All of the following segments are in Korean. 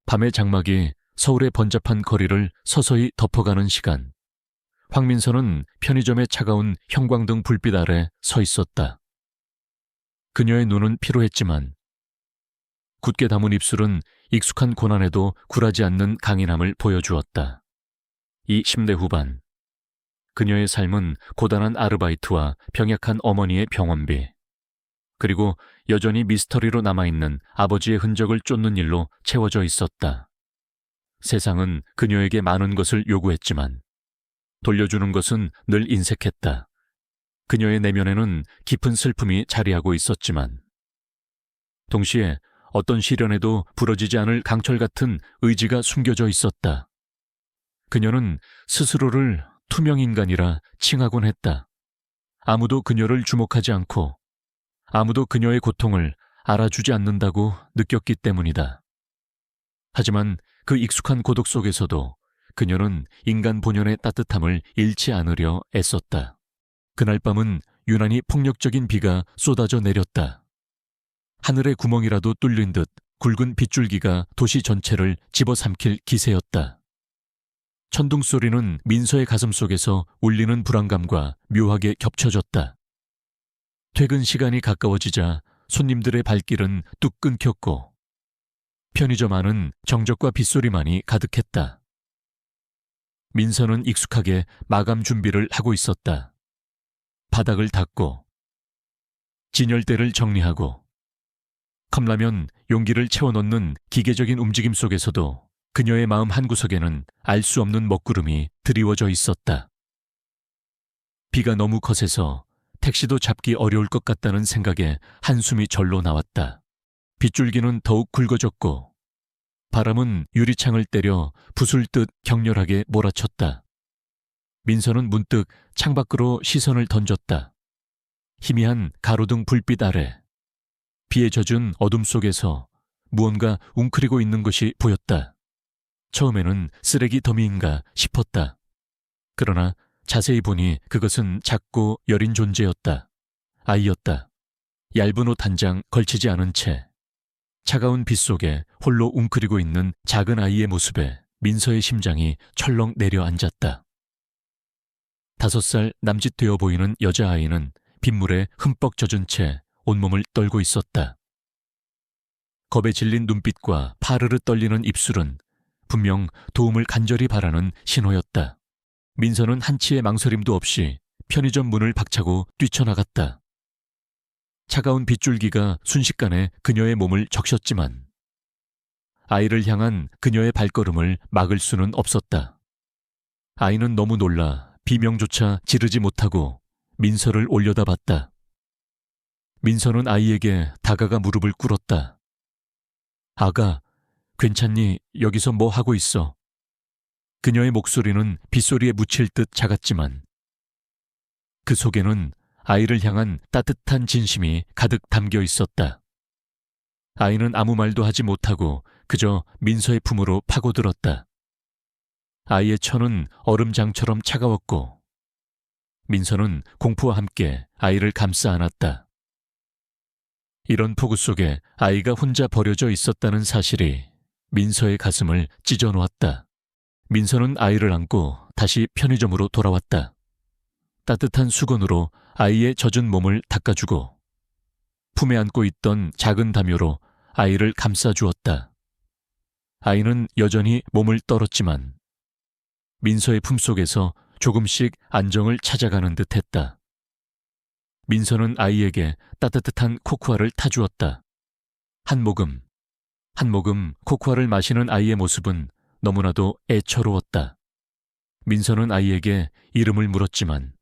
밤의 장막이 서울의 번잡한 거리를 서서히 덮어가는 시간. 황민서는 편의점의 차가운 형광등 불빛 아래 서 있었다. 그녀의 눈은 피로했지만 굳게 담은 입술은 익숙한 고난에도 굴하지 않는 강인함을 보여주었다. 이 10대 후반, 그녀의 삶은 고단한 아르바이트와 병약한 어머니의 병원비, 그리고 여전히 미스터리로 남아있는 아버지의 흔적을 쫓는 일로 채워져 있었다. 세상은 그녀에게 많은 것을 요구했지만 돌려주는 것은 늘 인색했다. 그녀의 내면에는 깊은 슬픔이 자리하고 있었지만 동시에 어떤 시련에도 부러지지 않을 강철 같은 의지가 숨겨져 있었다. 그녀는 스스로를 투명인간이라 칭하곤 했다. 아무도 그녀를 주목하지 않고 아무도 그녀의 고통을 알아주지 않는다고 느꼈기 때문이다. 하지만 그 익숙한 고독 속에서도 그녀는 인간 본연의 따뜻함을 잃지 않으려 애썼다. 그날 밤은 유난히 폭력적인 비가 쏟아져 내렸다. 하늘의 구멍이라도 뚫린 듯 굵은 빗줄기가 도시 전체를 집어삼킬 기세였다. 천둥 소리는 민서의 가슴 속에서 울리는 불안감과 묘하게 겹쳐졌다. 퇴근 시간이 가까워지자 손님들의 발길은 뚝 끊겼고 편의점 안은 정적과 빗소리만이 가득했다. 민서는 익숙하게 마감 준비를 하고 있었다. 바닥을 닦고 진열대를 정리하고 컵라면 용기를 채워넣는 기계적인 움직임 속에서도 그녀의 마음 한구석에는 알 수 없는 먹구름이 드리워져 있었다. 비가 너무 거세서 택시도 잡기 어려울 것 같다는 생각에 한숨이 절로 나왔다. 빗줄기는 더욱 굵어졌고 바람은 유리창을 때려 부술 듯 격렬하게 몰아쳤다. 민서는 문득 창밖으로 시선을 던졌다. 희미한 가로등 불빛 아래 비에 젖은 어둠 속에서 무언가 웅크리고 있는 것이 보였다. 처음에는 쓰레기 더미인가 싶었다. 그러나 자세히 보니 그것은 작고 여린 존재였다. 아이였다. 얇은 옷 한 장 걸치지 않은 채 차가운 빛 속에 홀로 웅크리고 있는 작은 아이의 모습에 민서의 심장이 철렁 내려앉았다. 5살 남짓 되어 보이는 여자아이는 빗물에 흠뻑 젖은 채 온몸을 떨고 있었다. 겁에 질린 눈빛과 파르르 떨리는 입술은 분명 도움을 간절히 바라는 신호였다. 민서는 한치의 망설임도 없이 편의점 문을 박차고 뛰쳐나갔다. 차가운 빗줄기가 순식간에 그녀의 몸을 적셨지만 아이를 향한 그녀의 발걸음을 막을 수는 없었다. 아이는 너무 놀라 비명조차 지르지 못하고 민서를 올려다봤다. 민서는 아이에게 다가가 무릎을 꿇었다. 아가, 괜찮니? 여기서 뭐 하고 있어? 그녀의 목소리는 빗소리에 묻힐 듯 작았지만 그 속에는 아이를 향한 따뜻한 진심이 가득 담겨 있었다. 아이는 아무 말도 하지 못하고 그저 민서의 품으로 파고들었다. 아이의 처는 얼음장처럼 차가웠고 민서는 공포와 함께 아이를 감싸 안았다. 이런 폭우 속에 아이가 혼자 버려져 있었다는 사실이 민서의 가슴을 찢어놓았다. 민서는 아이를 안고 다시 편의점으로 돌아왔다. 따뜻한 수건으로 아이의 젖은 몸을 닦아주고 품에 안고 있던 작은 담요로 아이를 감싸주었다. 아이는 여전히 몸을 떨었지만 민서의 품속에서 조금씩 안정을 찾아가는 듯했다. 민서는 아이에게 따뜻한 코코아를 타주었다. 한 모금, 한 모금 코코아를 마시는 아이의 모습은 너무나도 애처로웠다. 민서는 아이에게 이름을 물었지만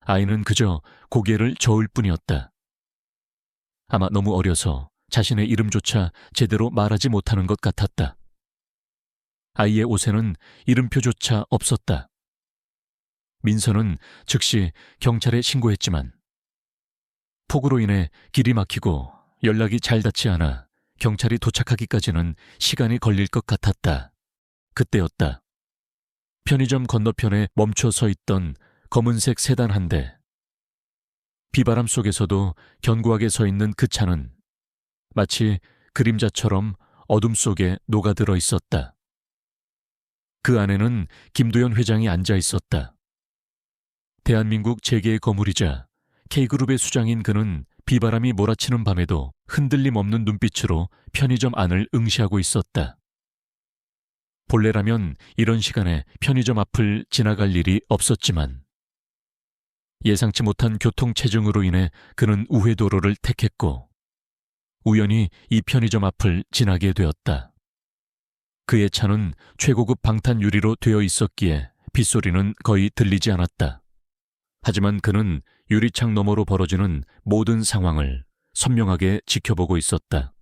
아이는 그저 고개를 저을 뿐이었다. 아마 너무 어려서 자신의 이름조차 제대로 말하지 못하는 것 같았다. 아이의 옷에는 이름표조차 없었다. 민서는 즉시 경찰에 신고했지만 폭우로 인해 길이 막히고 연락이 잘 닿지 않아 경찰이 도착하기까지는 시간이 걸릴 것 같았다. 그때였다. 편의점 건너편에 멈춰 서 있던 검은색 세단 한 대. 비바람 속에서도 견고하게 서 있는 그 차는 마치 그림자처럼 어둠 속에 녹아들어 있었다. 그 안에는 김도연 회장이 앉아 있었다. 대한민국 재계의 거물이자 K그룹의 수장인 그는 비바람이 몰아치는 밤에도 흔들림 없는 눈빛으로 편의점 안을 응시하고 있었다. 본래라면 이런 시간에 편의점 앞을 지나갈 일이 없었지만 예상치 못한 교통체증으로 인해 그는 우회도로를 택했고 우연히 이 편의점 앞을 지나게 되었다. 그의 차는 최고급 방탄 유리로 되어 있었기에 빗소리는 거의 들리지 않았다. 하지만 그는 유리창 너머로 벌어지는 모든 상황을 선명하게 지켜보고 있었다.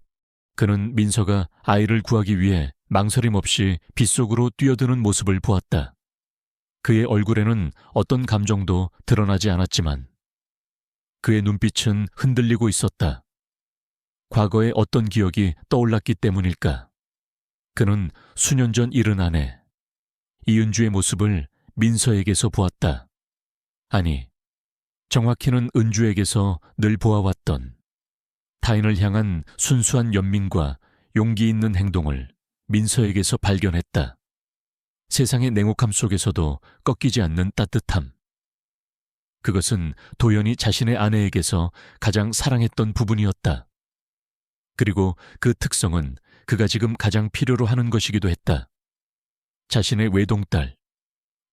그는 민서가 아이를 구하기 위해 망설임 없이 빗속으로 뛰어드는 모습을 보았다. 그의 얼굴에는 어떤 감정도 드러나지 않았지만 그의 눈빛은 흔들리고 있었다. 과거의 어떤 기억이 떠올랐기 때문일까? 그는 수년 전 일은 아내 이은주의 모습을 민서에게서 보았다. 아니, 정확히는 은주에게서 늘 보아왔던 타인을 향한 순수한 연민과 용기 있는 행동을 민서에게서 발견했다. 세상의 냉혹함 속에서도 꺾이지 않는 따뜻함. 그것은 도연이 자신의 아내에게서 가장 사랑했던 부분이었다. 그리고 그 특성은 그가 지금 가장 필요로 하는 것이기도 했다. 자신의 외동딸,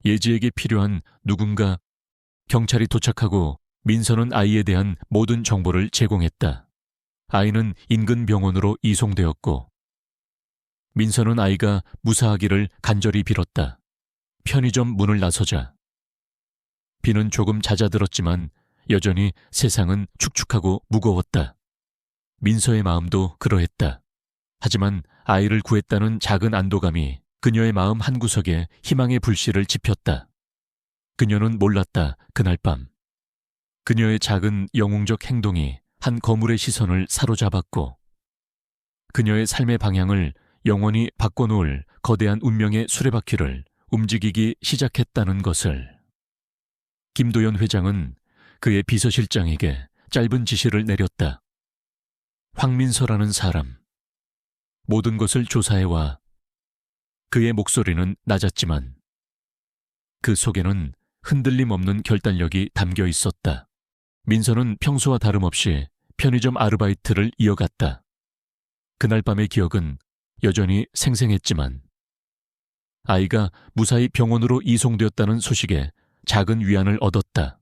예지에게 필요한 누군가. 경찰이 도착하고 민서는 아이에 대한 모든 정보를 제공했다. 아이는 인근 병원으로 이송되었고 민서는 아이가 무사하기를 간절히 빌었다. 편의점 문을 나서자 비는 조금 잦아들었지만 여전히 세상은 축축하고 무거웠다. 민서의 마음도 그러했다. 하지만 아이를 구했다는 작은 안도감이 그녀의 마음 한구석에 희망의 불씨를 지폈다. 그녀는 몰랐다. 그날 밤 그녀의 작은 영웅적 행동이 한 거물의 시선을 사로잡았고 그녀의 삶의 방향을 영원히 바꿔놓을 거대한 운명의 수레바퀴를 움직이기 시작했다는 것을. 김도연 회장은 그의 비서실장에게 짧은 지시를 내렸다. 황민서라는 사람, 모든 것을 조사해와. 그의 목소리는 낮았지만 그 속에는 흔들림 없는 결단력이 담겨 있었다. 민서는 평소와 다름없이 편의점 아르바이트를 이어갔다. 그날 밤의 기억은 여전히 생생했지만 아이가 무사히 병원으로 이송되었다는 소식에 작은 위안을 얻었다.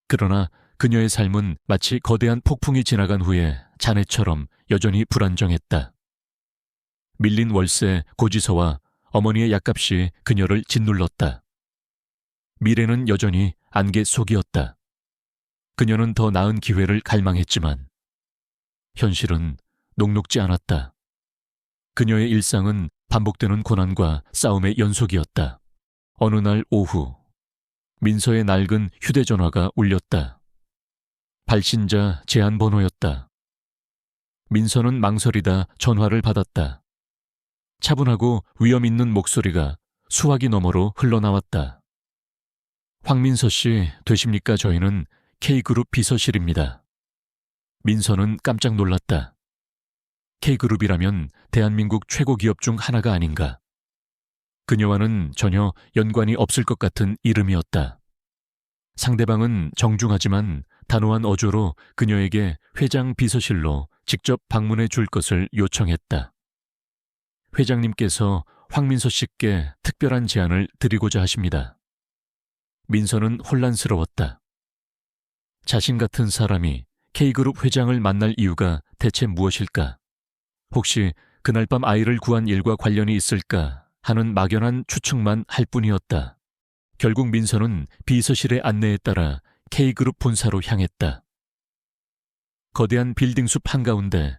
그러나 그녀의 삶은 마치 거대한 폭풍이 지나간 후에 자네처럼 여전히 불안정했다. 밀린 월세, 고지서와 어머니의 약값이 그녀를 짓눌렀다. 미래는 여전히 안개 속이었다. 그녀는 더 나은 기회를 갈망했지만 현실은 녹록지 않았다. 그녀의 일상은 반복되는 고난과 싸움의 연속이었다. 어느 날 오후 민서의 낡은 휴대전화가 울렸다. 발신자 제한 번호였다. 민서는 망설이다 전화를 받았다. 차분하고 위험 있는 목소리가 수화기 너머로 흘러나왔다. 황민서 씨 되십니까? 저희는 K그룹 비서실입니다. 민서는 깜짝 놀랐다. K그룹이라면 대한민국 최고 기업 중 하나가 아닌가. 그녀와는 전혀 연관이 없을 것 같은 이름이었다. 상대방은 정중하지만 단호한 어조로 그녀에게 회장 비서실로 직접 방문해 줄 것을 요청했다. 회장님께서 황민서 씨께 특별한 제안을 드리고자 하십니다. 민서는 혼란스러웠다. 자신 같은 사람이 K그룹 회장을 만날 이유가 대체 무엇일까? 혹시 그날 밤 아이를 구한 일과 관련이 있을까 하는 막연한 추측만 할 뿐이었다. 결국 민서는 비서실의 안내에 따라 K그룹 본사로 향했다. 거대한 빌딩 숲 한가운데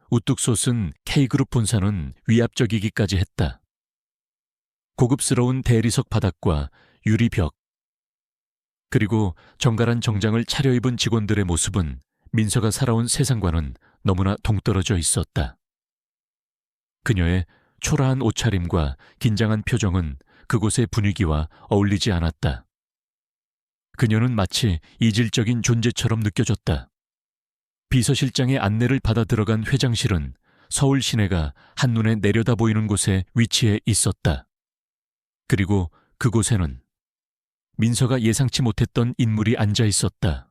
우뚝 솟은 K그룹 본사는 위압적이기까지 했다. 고급스러운 대리석 바닥과 유리벽, 그리고 정갈한 정장을 차려입은 직원들의 모습은 민서가 살아온 세상과는 너무나 동떨어져 있었다. 그녀의 초라한 옷차림과 긴장한 표정은 그곳의 분위기와 어울리지 않았다. 그녀는 마치 이질적인 존재처럼 느껴졌다. 비서실장의 안내를 받아 들어간 회장실은 서울 시내가 한눈에 내려다 보이는 곳에 위치해 있었다. 그리고 그곳에는 민서가 예상치 못했던 인물이 앉아 있었다.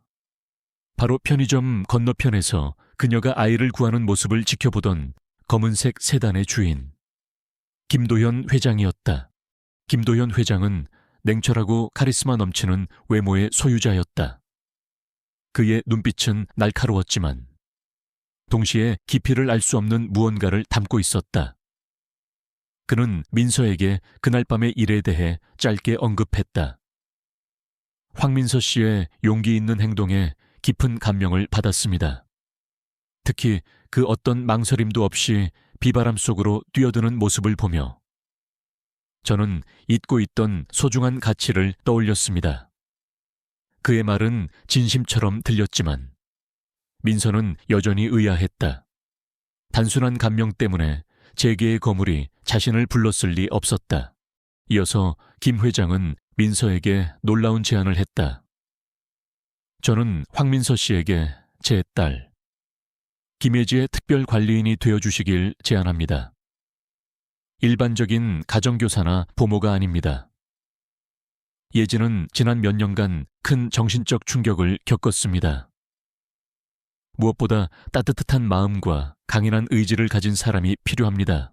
바로 편의점 건너편에서 그녀가 아이를 구하는 모습을 지켜보던 검은색 세단의 주인, 김도현 회장이었다. 김도현 회장은 냉철하고 카리스마 넘치는 외모의 소유자였다. 그의 눈빛은 날카로웠지만 동시에 깊이를 알 수 없는 무언가를 담고 있었다. 그는 민서에게 그날 밤의 일에 대해 짧게 언급했다. 황민서 씨의 용기 있는 행동에 깊은 감명을 받았습니다. 특히 그 어떤 망설임도 없이 비바람 속으로 뛰어드는 모습을 보며 저는 잊고 있던 소중한 가치를 떠올렸습니다. 그의 말은 진심처럼 들렸지만 민서는 여전히 의아했다. 단순한 감명 때문에 재계의 거물이 자신을 불렀을 리 없었다. 이어서 김 회장은 민서에게 놀라운 제안을 했다. 저는 황민서 씨에게 제 딸, 김혜지의 특별 관리인이 되어주시길 제안합니다. 일반적인 가정교사나 보모가 아닙니다. 예지는 지난 몇 년간 큰 정신적 충격을 겪었습니다. 무엇보다 따뜻한 마음과 강인한 의지를 가진 사람이 필요합니다.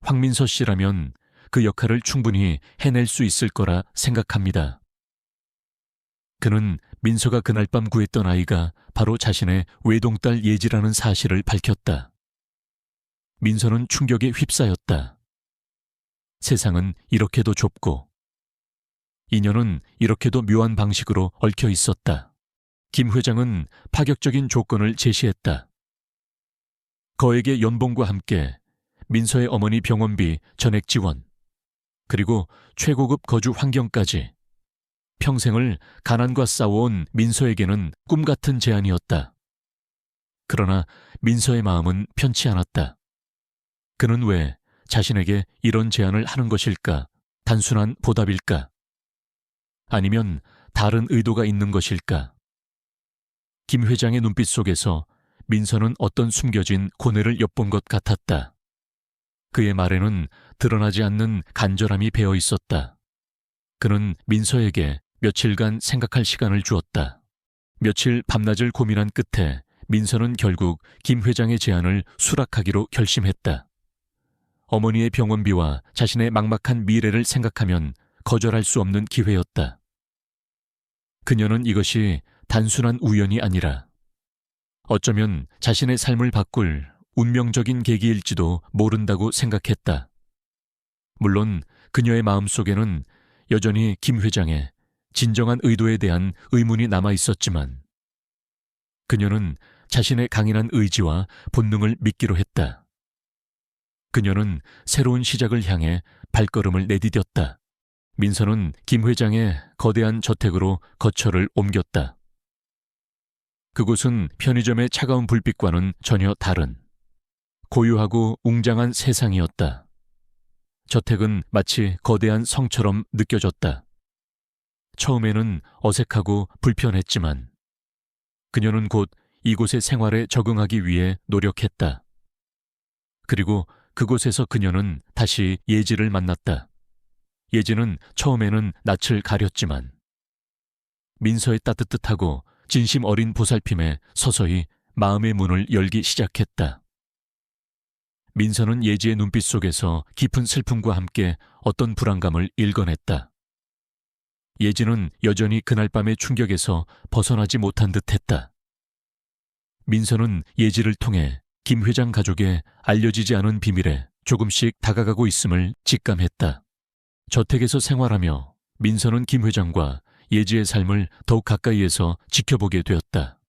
황민서 씨라면 그 역할을 충분히 해낼 수 있을 거라 생각합니다. 그는 민서가 그날 밤 구했던 아이가 바로 자신의 외동딸 예지라는 사실을 밝혔다. 민서는 충격에 휩싸였다. 세상은 이렇게도 좁고 인연은 이렇게도 묘한 방식으로 얽혀 있었다. 김 회장은 파격적인 조건을 제시했다. 거액의 연봉과 함께 민서의 어머니 병원비 전액 지원, 그리고 최고급 거주 환경까지. 평생을 가난과 싸워온 민서에게는 꿈같은 제안이었다. 그러나 민서의 마음은 편치 않았다. 그는 왜 자신에게 이런 제안을 하는 것일까? 단순한 보답일까? 아니면 다른 의도가 있는 것일까? 김 회장의 눈빛 속에서 민서는 어떤 숨겨진 고뇌를 엿본 것 같았다. 그의 말에는 드러나지 않는 간절함이 배어 있었다. 그는 민서에게 며칠간 생각할 시간을 주었다. 며칠 밤낮을 고민한 끝에 민서는 결국 김 회장의 제안을 수락하기로 결심했다. 어머니의 병원비와 자신의 막막한 미래를 생각하면 거절할 수 없는 기회였다. 그녀는 이것이 단순한 우연이 아니라 어쩌면 자신의 삶을 바꿀 운명적인 계기일지도 모른다고 생각했다. 물론 그녀의 마음속에는 여전히 김 회장의 진정한 의도에 대한 의문이 남아 있었지만 그녀는 자신의 강인한 의지와 본능을 믿기로 했다. 그녀는 새로운 시작을 향해 발걸음을 내디뎠다. 민서는 김 회장의 거대한 저택으로 거처를 옮겼다. 그곳은 편의점의 차가운 불빛과는 전혀 다른 고요하고 웅장한 세상이었다. 저택은 마치 거대한 성처럼 느껴졌다. 처음에는 어색하고 불편했지만 그녀는 곧 이곳의 생활에 적응하기 위해 노력했다. 그리고 그곳에서 그녀는 다시 예지를 만났다. 예지는 처음에는 낯을 가렸지만 민서의 따뜻하고 진심 어린 보살핌에 서서히 마음의 문을 열기 시작했다. 민서는 예지의 눈빛 속에서 깊은 슬픔과 함께 어떤 불안감을 읽어냈다. 예지는 여전히 그날 밤의 충격에서 벗어나지 못한 듯했다. 민서는 예지를 통해 김 회장 가족의 알려지지 않은 비밀에 조금씩 다가가고 있음을 직감했다. 저택에서 생활하며 민서는 김 회장과 예지의 삶을 더욱 가까이에서 지켜보게 되었다.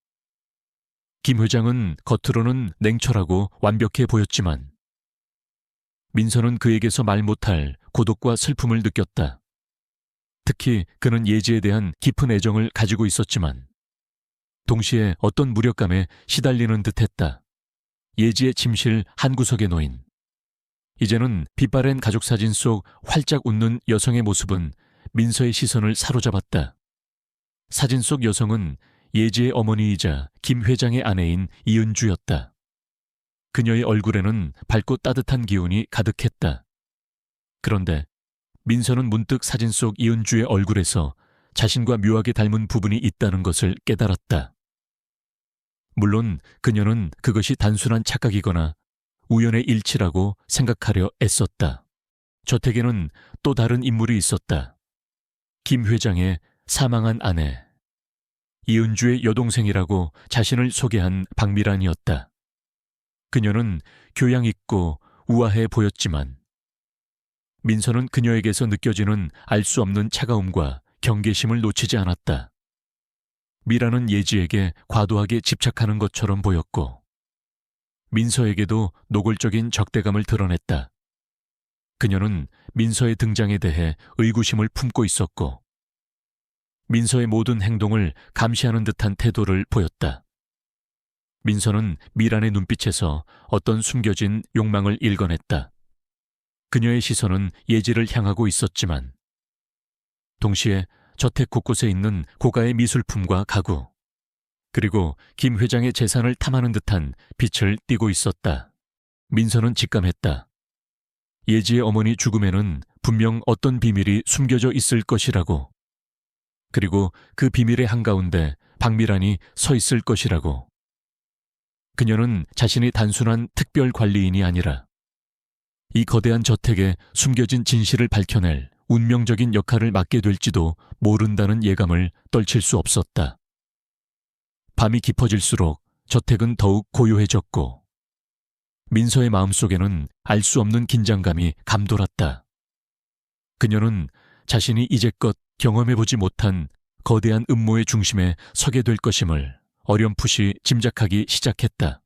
김 회장은 겉으로는 냉철하고 완벽해 보였지만 민서는 그에게서 말 못할 고독과 슬픔을 느꼈다. 특히 그는 예지에 대한 깊은 애정을 가지고 있었지만 동시에 어떤 무력감에 시달리는 듯했다. 예지의 침실 한 구석에 놓인 이제는 빛바랜 가족사진 속 활짝 웃는 여성의 모습은 민서의 시선을 사로잡았다. 사진 속 여성은 예지의 어머니이자 김 회장의 아내인 이은주였다. 그녀의 얼굴에는 밝고 따뜻한 기운이 가득했다. 그런데 민서는 문득 사진 속 이은주의 얼굴에서 자신과 묘하게 닮은 부분이 있다는 것을 깨달았다. 물론 그녀는 그것이 단순한 착각이거나 우연의 일치라고 생각하려 애썼다. 저택에는 또 다른 인물이 있었다. 김 회장의 사망한 아내, 이은주의 여동생이라고 자신을 소개한 박미란이었다. 그녀는 교양 있고 우아해 보였지만 민서는 그녀에게서 느껴지는 알 수 없는 차가움과 경계심을 놓치지 않았다. 미라는 예지에게 과도하게 집착하는 것처럼 보였고 민서에게도 노골적인 적대감을 드러냈다. 그녀는 민서의 등장에 대해 의구심을 품고 있었고 민서의 모든 행동을 감시하는 듯한 태도를 보였다. 민서는 미란의 눈빛에서 어떤 숨겨진 욕망을 읽어냈다. 그녀의 시선은 예지를 향하고 있었지만 동시에 저택 곳곳에 있는 고가의 미술품과 가구, 그리고 김 회장의 재산을 탐하는 듯한 빛을 띠고 있었다. 민서는 직감했다. 예지의 어머니 죽음에는 분명 어떤 비밀이 숨겨져 있을 것이라고. 그리고 그 비밀의 한가운데 박미란이 서 있을 것이라고. 그녀는 자신이 단순한 특별 관리인이 아니라 이 거대한 저택에 숨겨진 진실을 밝혀낼 운명적인 역할을 맡게 될지도 모른다는 예감을 떨칠 수 없었다. 밤이 깊어질수록 저택은 더욱 고요해졌고 민서의 마음속에는 알 수 없는 긴장감이 감돌았다. 그녀는 자신이 이제껏 경험해보지 못한 거대한 음모의 중심에 서게 될 것임을 어렴풋이 짐작하기 시작했다.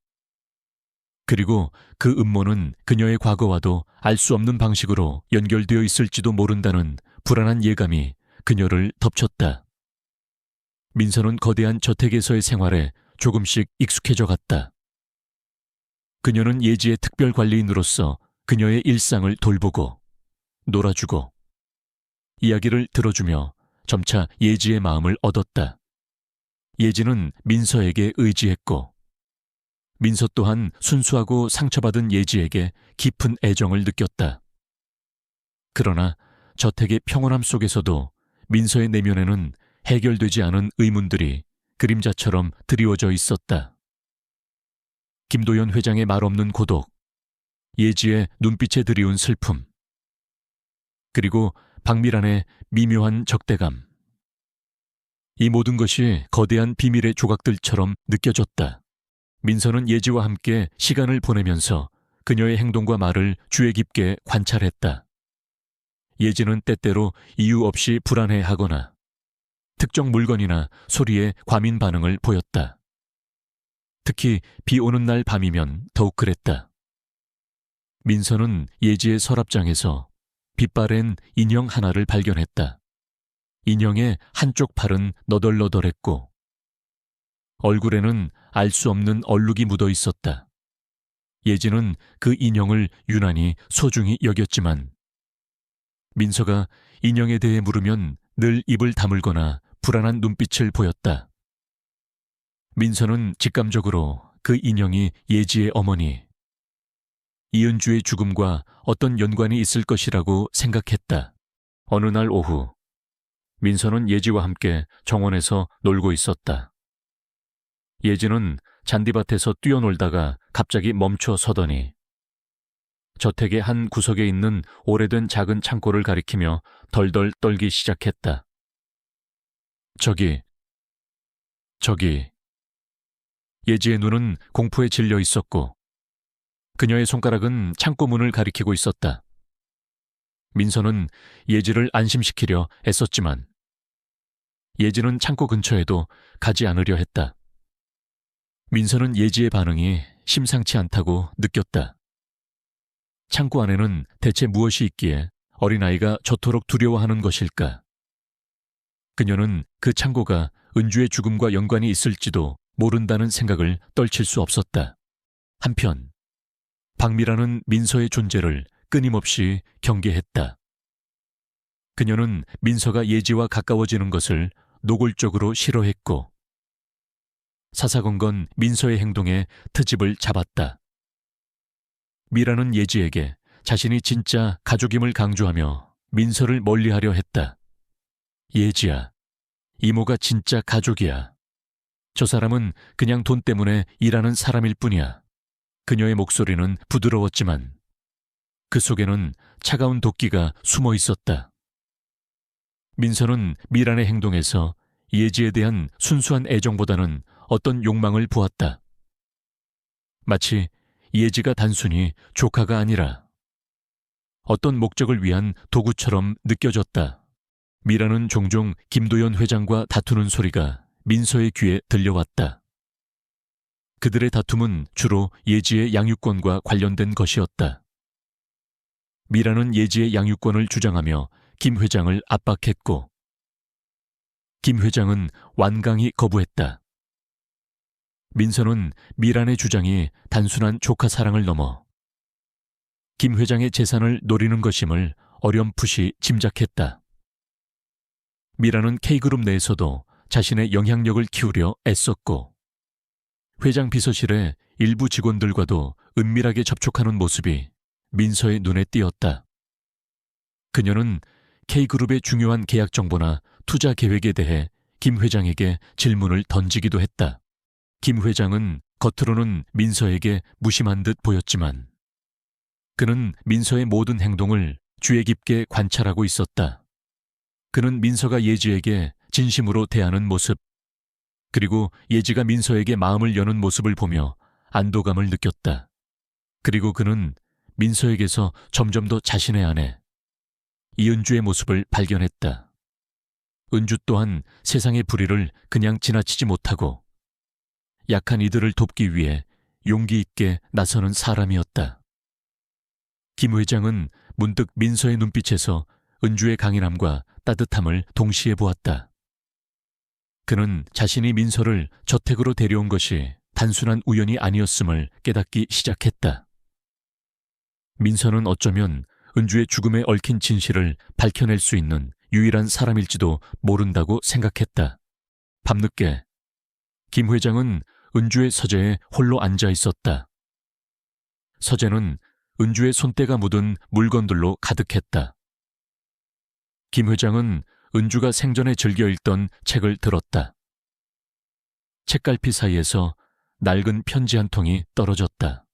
그리고 그 음모는 그녀의 과거와도 알 수 없는 방식으로 연결되어 있을지도 모른다는 불안한 예감이 그녀를 덮쳤다. 민서는 거대한 저택에서의 생활에 조금씩 익숙해져 갔다. 그녀는 예지의 특별 관리인으로서 그녀의 일상을 돌보고 놀아주고 이야기를 들어주며 점차 예지의 마음을 얻었다. 예지는 민서에게 의지했고 민서 또한 순수하고 상처받은 예지에게 깊은 애정을 느꼈다. 그러나 저택의 평온함 속에서도 민서의 내면에는 해결되지 않은 의문들이 그림자처럼 드리워져 있었다. 김도연 회장의 말없는 고독, 예지의 눈빛에 드리운 슬픔, 그리고 박미란의 미묘한 적대감. 이 모든 것이 거대한 비밀의 조각들처럼 느껴졌다. 민서는 예지와 함께 시간을 보내면서 그녀의 행동과 말을 주의 깊게 관찰했다. 예지는 때때로 이유 없이 불안해하거나 특정 물건이나 소리에 과민 반응을 보였다. 특히 비 오는 날 밤이면 더욱 그랬다. 민서는 예지의 서랍장에서 빛바랜 인형 하나를 발견했다. 인형의 한쪽 팔은 너덜너덜했고 얼굴에는 알 수 없는 얼룩이 묻어 있었다. 예지는 그 인형을 유난히 소중히 여겼지만 민서가 인형에 대해 물으면 늘 입을 다물거나 불안한 눈빛을 보였다. 민서는 직감적으로 그 인형이 예지의 어머니, 이은주의 죽음과 어떤 연관이 있을 것이라고 생각했다. 어느 날 오후, 민서는 예지와 함께 정원에서 놀고 있었다. 예지는 잔디밭에서 뛰어놀다가 갑자기 멈춰 서더니 저택의 한 구석에 있는 오래된 작은 창고를 가리키며 덜덜 떨기 시작했다. 저기. 예지의 눈은 공포에 질려 있었고 그녀의 손가락은 창고 문을 가리키고 있었다. 민서는 예지를 안심시키려 애썼지만 예지는 창고 근처에도 가지 않으려 했다. 민서는 예지의 반응이 심상치 않다고 느꼈다. 창고 안에는 대체 무엇이 있기에 어린아이가 저토록 두려워하는 것일까? 그녀는 그 창고가 은주의 죽음과 연관이 있을지도 모른다는 생각을 떨칠 수 없었다. 한편 박미라는 민서의 존재를 끊임없이 경계했다. 그녀는 민서가 예지와 가까워지는 것을 노골적으로 싫어했고 사사건건 민서의 행동에 트집을 잡았다. 미라는 예지에게 자신이 진짜 가족임을 강조하며 민서를 멀리하려 했다. 예지야, 이모가 진짜 가족이야. 저 사람은 그냥 돈 때문에 일하는 사람일 뿐이야. 그녀의 목소리는 부드러웠지만 그 속에는 차가운 도끼가 숨어 있었다. 민서는 미란의 행동에서 예지에 대한 순수한 애정보다는 어떤 욕망을 보았다. 마치 예지가 단순히 조카가 아니라 어떤 목적을 위한 도구처럼 느껴졌다. 미라는 종종 김도연 회장과 다투는 소리가 민서의 귀에 들려왔다. 그들의 다툼은 주로 예지의 양육권과 관련된 것이었다. 미라는 예지의 양육권을 주장하며 김 회장을 압박했고 김 회장은 완강히 거부했다. 민서는 미란의 주장이 단순한 조카 사랑을 넘어 김 회장의 재산을 노리는 것임을 어렴풋이 짐작했다. 미란은 K그룹 내에서도 자신의 영향력을 키우려 애썼고 회장 비서실의 일부 직원들과도 은밀하게 접촉하는 모습이 민서의 눈에 띄었다. 그녀는 K그룹의 중요한 계약 정보나 투자 계획에 대해 김 회장에게 질문을 던지기도 했다. 김 회장은 겉으로는 민서에게 무심한 듯 보였지만 그는 민서의 모든 행동을 주의 깊게 관찰하고 있었다. 그는 민서가 예지에게 진심으로 대하는 모습, 그리고 예지가 민서에게 마음을 여는 모습을 보며 안도감을 느꼈다. 그리고 그는 민서에게서 점점 더 자신의 아내, 이은주의 모습을 발견했다. 은주 또한 세상의 불의를 그냥 지나치지 못하고 약한 이들을 돕기 위해 용기 있게 나서는 사람이었다. 김 회장은 문득 민서의 눈빛에서 은주의 강인함과 따뜻함을 동시에 보았다. 그는 자신이 민서를 저택으로 데려온 것이 단순한 우연이 아니었음을 깨닫기 시작했다. 민서는 어쩌면 은주의 죽음에 얽힌 진실을 밝혀낼 수 있는 유일한 사람일지도 모른다고 생각했다. 밤늦게 김 회장은 은주의 서재에 홀로 앉아 있었다. 서재는 은주의 손때가 묻은 물건들로 가득했다. 김 회장은 은주가 생전에 즐겨 읽던 책을 들었다. 책갈피 사이에서 낡은 편지 한 통이 떨어졌다.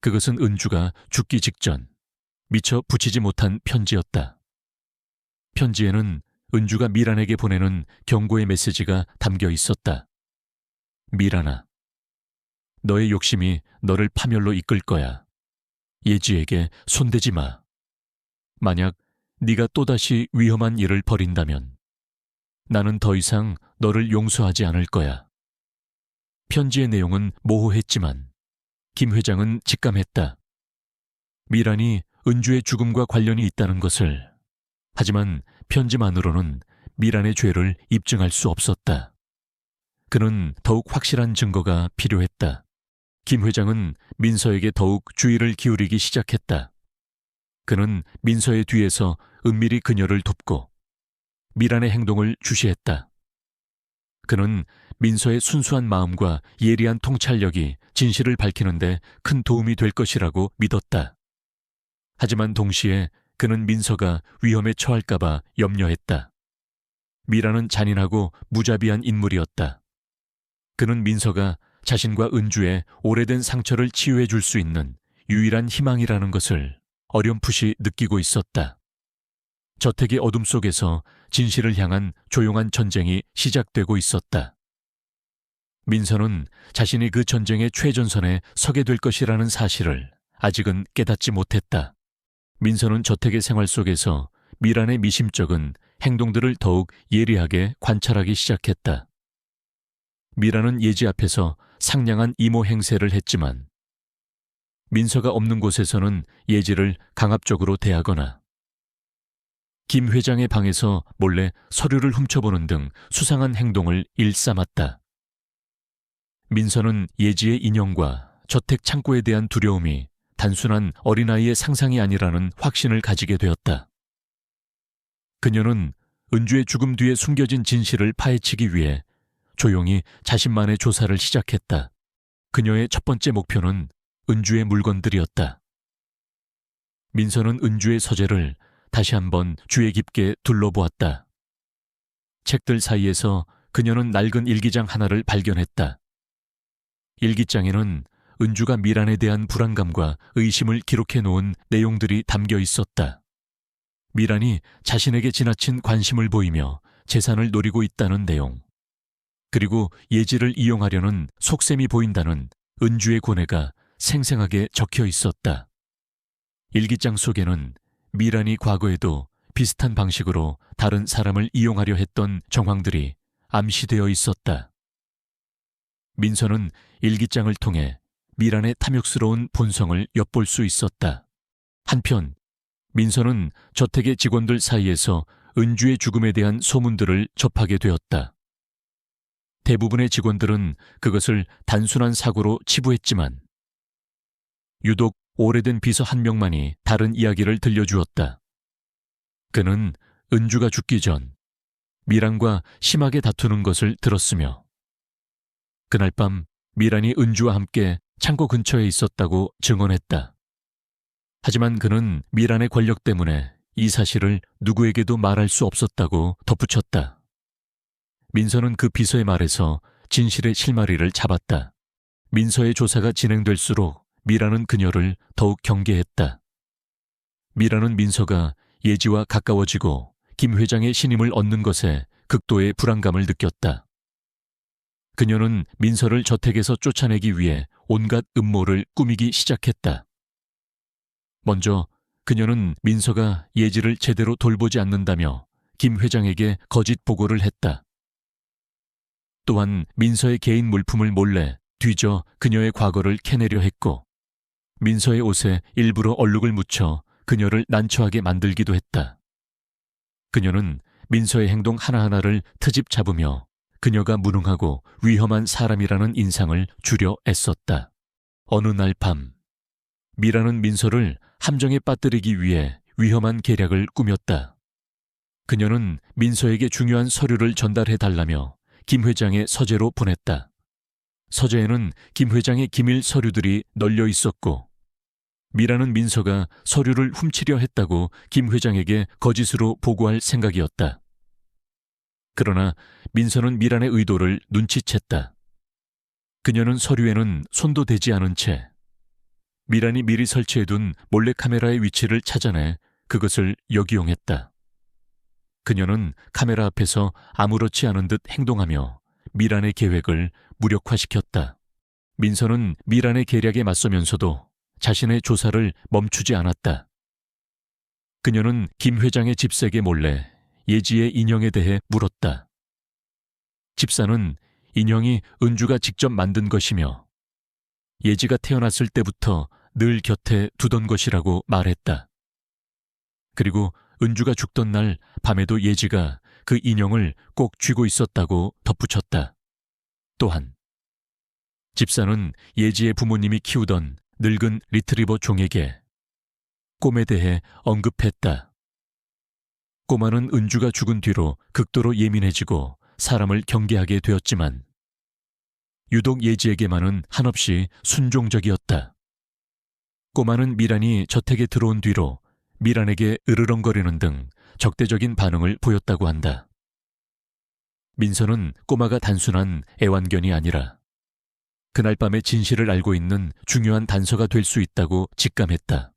그것은 은주가 죽기 직전 미처 붙이지 못한 편지였다. 편지에는 은주가 미란에게 보내는 경고의 메시지가 담겨 있었다. 미란아, 너의 욕심이 너를 파멸로 이끌 거야. 예지에게 손대지 마. 만약 네가 또다시 위험한 일을 벌인다면 나는 더 이상 너를 용서하지 않을 거야. 편지의 내용은 모호했지만 김 회장은 직감했다. 미란이 은주의 죽음과 관련이 있다는 것을. 하지만 편지만으로는 미란의 죄를 입증할 수 없었다. 그는 더욱 확실한 증거가 필요했다. 김 회장은 민서에게 더욱 주의를 기울이기 시작했다. 그는 민서의 뒤에서 은밀히 그녀를 돕고 미란의 행동을 주시했다. 그는 민서의 순수한 마음과 예리한 통찰력이 진실을 밝히는데 큰 도움이 될 것이라고 믿었다. 하지만 동시에 그는 민서가 위험에 처할까봐 염려했다. 미란은 잔인하고 무자비한 인물이었다. 그는 민서가 자신과 은주의 오래된 상처를 치유해 줄 수 있는 유일한 희망이라는 것을 어렴풋이 느끼고 있었다. 저택의 어둠 속에서 진실을 향한 조용한 전쟁이 시작되고 있었다. 민서는 자신이 그 전쟁의 최전선에 서게 될 것이라는 사실을 아직은 깨닫지 못했다. 민서는 저택의 생활 속에서 미란의 미심쩍은 행동들을 더욱 예리하게 관찰하기 시작했다. 미란은 예지 앞에서 상냥한 이모 행세를 했지만 민서가 없는 곳에서는 예지를 강압적으로 대하거나 김 회장의 방에서 몰래 서류를 훔쳐보는 등 수상한 행동을 일삼았다. 민서는 예지의 인형과 저택 창고에 대한 두려움이 단순한 어린아이의 상상이 아니라는 확신을 가지게 되었다. 그녀는 은주의 죽음 뒤에 숨겨진 진실을 파헤치기 위해 조용히 자신만의 조사를 시작했다. 그녀의 첫 번째 목표는 은주의 물건들이었다. 민서는 은주의 서재를 다시 한번 주의 깊게 둘러보았다. 책들 사이에서 그녀는 낡은 일기장 하나를 발견했다. 일기장에는 은주가 미란에 대한 불안감과 의심을 기록해 놓은 내용들이 담겨 있었다. 미란이 자신에게 지나친 관심을 보이며 재산을 노리고 있다는 내용, 그리고 예지를 이용하려는 속셈이 보인다는 은주의 고뇌가 생생하게 적혀 있었다. 일기장 속에는 미란이 과거에도 비슷한 방식으로 다른 사람을 이용하려 했던 정황들이 암시되어 있었다. 민서는 일기장을 통해 미란의 탐욕스러운 본성을 엿볼 수 있었다. 한편 민서는 저택의 직원들 사이에서 은주의 죽음에 대한 소문들을 접하게 되었다. 대부분의 직원들은 그것을 단순한 사고로 치부했지만 유독 오래된 비서 한 명만이 다른 이야기를 들려주었다. 그는 은주가 죽기 전 미란과 심하게 다투는 것을 들었으며 그날 밤 미란이 은주와 함께 창고 근처에 있었다고 증언했다. 하지만 그는 미란의 권력 때문에 이 사실을 누구에게도 말할 수 없었다고 덧붙였다. 민서는 그 비서의 말에서 진실의 실마리를 잡았다. 민서의 조사가 진행될수록 미란은 그녀를 더욱 경계했다. 미란은 민서가 예지와 가까워지고 김 회장의 신임을 얻는 것에 극도의 불안감을 느꼈다. 그녀는 민서를 저택에서 쫓아내기 위해 온갖 음모를 꾸미기 시작했다. 먼저 그녀는 민서가 예지를 제대로 돌보지 않는다며 김 회장에게 거짓 보고를 했다. 또한 민서의 개인 물품을 몰래 뒤져 그녀의 과거를 캐내려 했고 민서의 옷에 일부러 얼룩을 묻혀 그녀를 난처하게 만들기도 했다. 그녀는 민서의 행동 하나하나를 트집 잡으며 그녀가 무능하고 위험한 사람이라는 인상을 주려 애썼다. 어느 날 밤, 미라는 민서를 함정에 빠뜨리기 위해 위험한 계략을 꾸몄다. 그녀는 민서에게 중요한 서류를 전달해달라며 김 회장의 서재로 보냈다. 서재에는 김 회장의 기밀 서류들이 널려 있었고 미라는 민서가 서류를 훔치려 했다고 김 회장에게 거짓으로 보고할 생각이었다. 그러나 민서는 미란의 의도를 눈치챘다. 그녀는 서류에는 손도 대지 않은 채 미란이 미리 설치해둔 몰래카메라의 위치를 찾아내 그것을 역이용했다. 그녀는 카메라 앞에서 아무렇지 않은 듯 행동하며 미란의 계획을 무력화시켰다. 민서는 미란의 계략에 맞서면서도 자신의 조사를 멈추지 않았다. 그녀는 김 회장의 집세계 몰래 예지의 인형에 대해 물었다. 집사는 인형이 은주가 직접 만든 것이며 예지가 태어났을 때부터 늘 곁에 두던 것이라고 말했다. 그리고 은주가 죽던 날 밤에도 예지가 그 인형을 꼭 쥐고 있었다고 덧붙였다. 또한 집사는 예지의 부모님이 키우던 늙은 리트리버 종에게 꼼에 대해 언급했다. 꼬마는 은주가 죽은 뒤로 극도로 예민해지고 사람을 경계하게 되었지만 유독 예지에게만은 한없이 순종적이었다. 꼬마는 미란이 저택에 들어온 뒤로 미란에게 으르렁거리는 등 적대적인 반응을 보였다고 한다. 민서는 꼬마가 단순한 애완견이 아니라 그날 밤의 진실을 알고 있는 중요한 단서가 될 수 있다고 직감했다.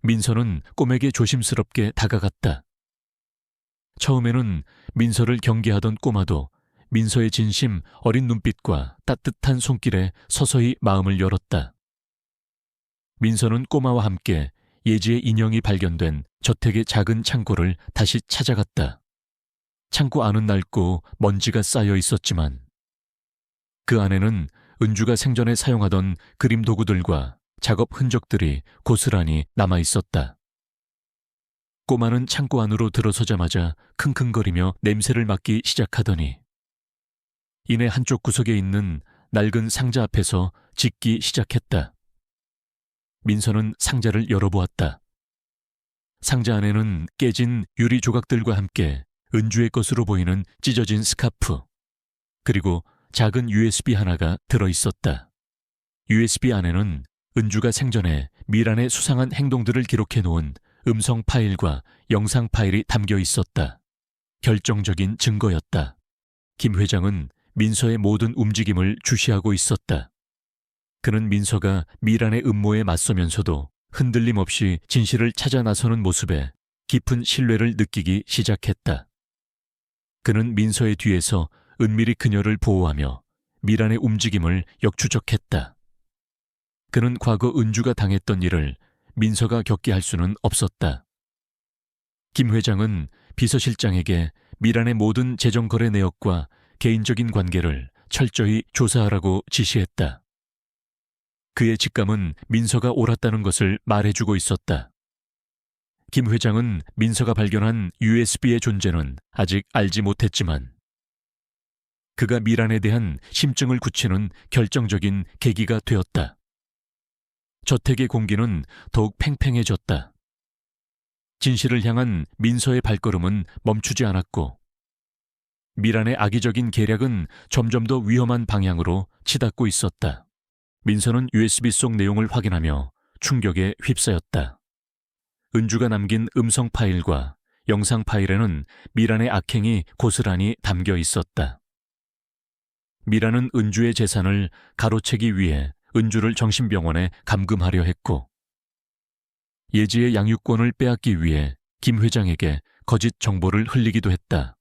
민서는 꼬에게 조심스럽게 다가갔다. 처음에는 민서를 경계하던 꼬마도 민서의 진심 어린 눈빛과 따뜻한 손길에 서서히 마음을 열었다. 민서는 꼬마와 함께 예지의 인형이 발견된 저택의 작은 창고를 다시 찾아갔다. 창고 안은 낡고 먼지가 쌓여 있었지만 그 안에는 은주가 생전에 사용하던 그림 도구들과 작업 흔적들이 고스란히 남아 있었다. 꼬마는 창고 안으로 들어서자마자 킁킁거리며 냄새를 맡기 시작하더니 이내 한쪽 구석에 있는 낡은 상자 앞에서 짖기 시작했다. 민서는 상자를 열어보았다. 상자 안에는 깨진 유리 조각들과 함께 은주의 것으로 보이는 찢어진 스카프, 그리고 작은 USB 하나가 들어있었다. USB 안에는 은주가 생전에 미란의 수상한 행동들을 기록해 놓은 음성 파일과 영상 파일이 담겨 있었다. 결정적인 증거였다. 김 회장은 민서의 모든 움직임을 주시하고 있었다. 그는 민서가 미란의 음모에 맞서면서도 흔들림 없이 진실을 찾아 나서는 모습에 깊은 신뢰를 느끼기 시작했다. 그는 민서의 뒤에서 은밀히 그녀를 보호하며 미란의 움직임을 역추적했다. 그는 과거 은주가 당했던 일을 민서가 겪게 할 수는 없었다. 김 회장은 비서실장에게 미란의 모든 재정거래 내역과 개인적인 관계를 철저히 조사하라고 지시했다. 그의 직감은 민서가 옳았다는 것을 말해주고 있었다. 김 회장은 민서가 발견한 USB의 존재는 아직 알지 못했지만 그가 미란에 대한 심증을 굳히는 결정적인 계기가 되었다. 저택의 공기는 더욱 팽팽해졌다. 진실을 향한 민서의 발걸음은 멈추지 않았고 미란의 악의적인 계략은 점점 더 위험한 방향으로 치닫고 있었다. 민서는 USB 속 내용을 확인하며 충격에 휩싸였다. 은주가 남긴 음성 파일과 영상 파일에는 미란의 악행이 고스란히 담겨 있었다. 미란은 은주의 재산을 가로채기 위해 은주를 정신병원에 감금하려 했고 예지의 양육권을 빼앗기 위해 김 회장에게 거짓 정보를 흘리기도 했다.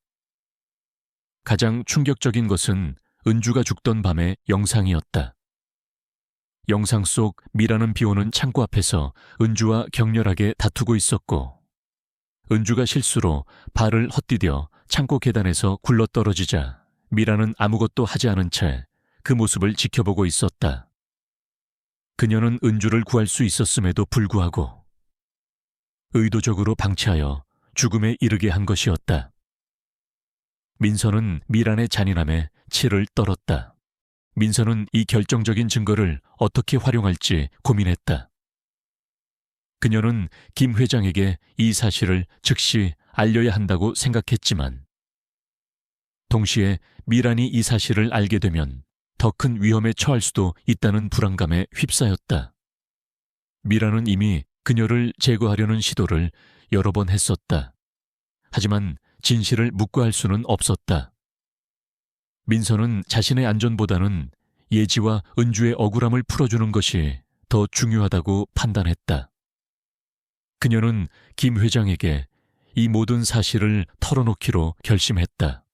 가장 충격적인 것은 은주가 죽던 밤의 영상이었다. 영상 속 미란은 비오는 창고 앞에서 은주와 격렬하게 다투고 있었고 은주가 실수로 발을 헛디뎌 창고 계단에서 굴러떨어지자 미란은 아무것도 하지 않은 채 그 모습을 지켜보고 있었다. 그녀는 은주를 구할 수 있었음에도 불구하고 의도적으로 방치하여 죽음에 이르게 한 것이었다. 민서는 미란의 잔인함에 치를 떨었다. 민서는 이 결정적인 증거를 어떻게 활용할지 고민했다. 그녀는 김 회장에게 이 사실을 즉시 알려야 한다고 생각했지만 동시에 미란이 이 사실을 알게 되면 더 큰 위험에 처할 수도 있다는 불안감에 휩싸였다. 미란은 이미 그녀를 제거하려는 시도를 여러 번 했었다. 하지만 진실을 묵과할 수는 없었다. 민서는 자신의 안전보다는 예지와 은주의 억울함을 풀어주는 것이 더 중요하다고 판단했다. 그녀는 김 회장에게 이 모든 사실을 털어놓기로 결심했다.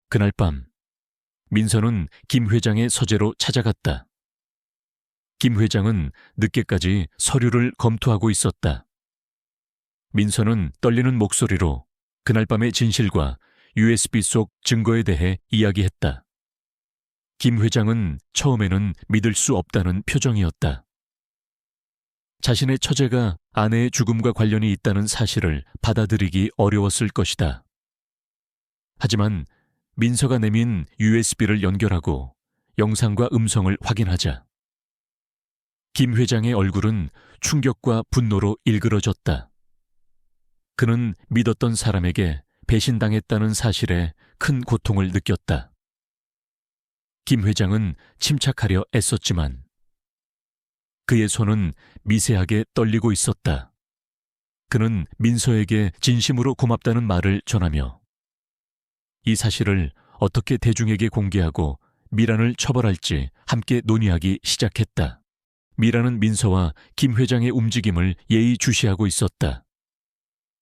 그날 밤 민서는 김 회장의 서재로 찾아갔다. 김 회장은 늦게까지 서류를 검토하고 있었다. 민서는 떨리는 목소리로 그날 밤의 진실과 USB 속 증거에 대해 이야기했다. 김 회장은 처음에는 믿을 수 없다는 표정이었다. 자신의 처제가 아내의 죽음과 관련이 있다는 사실을 받아들이기 어려웠을 것이다. 하지만 민서가 내민 USB를 연결하고 영상과 음성을 확인하자 김 회장의 얼굴은 충격과 분노로 일그러졌다. 그는 믿었던 사람에게 배신당했다는 사실에 큰 고통을 느꼈다. 김 회장은 침착하려 애썼지만 그의 손은 미세하게 떨리고 있었다. 그는 민서에게 진심으로 고맙다는 말을 전하며 이 사실을 어떻게 대중에게 공개하고 미란을 처벌할지 함께 논의하기 시작했다. 미란은 민서와 김 회장의 움직임을 예의주시하고 있었다.